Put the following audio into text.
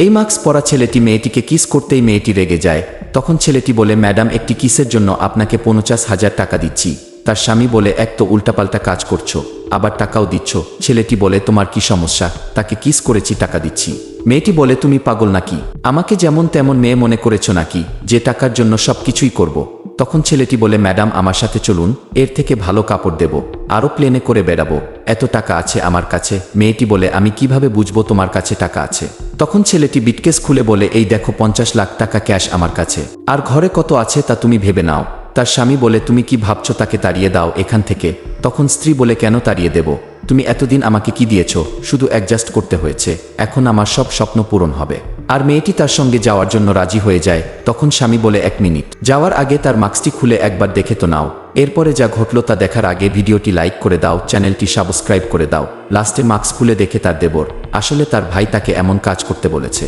এই মাস্ক পরা ছেলেটি মেয়েটিকে কিস করতেই মেয়েটি রেগে যায়। তখন ছেলেটি বলে, ম্যাডাম একটি কিসের জন্য আপনাকে 50,000 টাকা দিচ্ছি। তার স্বামী বলে, এক তো উল্টাপাল্টা কাজ করছো, আবার টাকাও দিচ্ছ। ছেলেটি বলে, তোমার কি সমস্যা? তাকে কিস করেছি, টাকা দিচ্ছি। মেয়েটি বলে, তুমি পাগল নাকি? আমাকে যেমন তেমন মেয়ে মনে করেছো নাকি, যে টাকার জন্য সব কিছুই করব? তখন ছেলেটি বলে, ম্যাডাম আমার সাথে চলুন, এর থেকে ভালো কাপড় দেব, আরও প্লেনে করে বেড়াবো, এত টাকা আছে আমার কাছে। মেয়েটি বলে, আমি কিভাবে বুঝবো তোমার কাছে টাকা আছে? তখন ছেলেটি বিটকেস খুলে বলে, এই দেখো 50 লাখ টাকা ক্যাশ আমার কাছে, আর ঘরে কত আছে তা তুমি ভেবে নাও। তার স্বামী বলে, তুমি কি ভাবছো তাকে তাড়িয়ে দাও এখান থেকে? তখন স্ত্রী বলে, কেন তাড়িয়ে দেব? তুমি এতদিন আমাকে কি দিয়েছো? শুধু অ্যাডজাস্ট করতে হয়েছে, এখন আমার সব স্বপ্ন পূরণ হবে। আর মেয়েটি তার সঙ্গে যাওয়ার জন্য রাজি হয়ে যায়। তখন স্বামী বলে, 1 মিনিট, যাওয়ার আগে তার মাস্কটি খুলে একবার দেখে তো নাও। এরপরে যা ঘটল তা দেখার আগে ভিডিওটি লাইক করে দাও, চ্যানেলটি সাবস্ক্রাইব করে দাও। লাস্টে মাস্ক খুলে দেখে তার দেবর, আসলে তার ভাই তাকে এমন কাজ করতে বলেছে।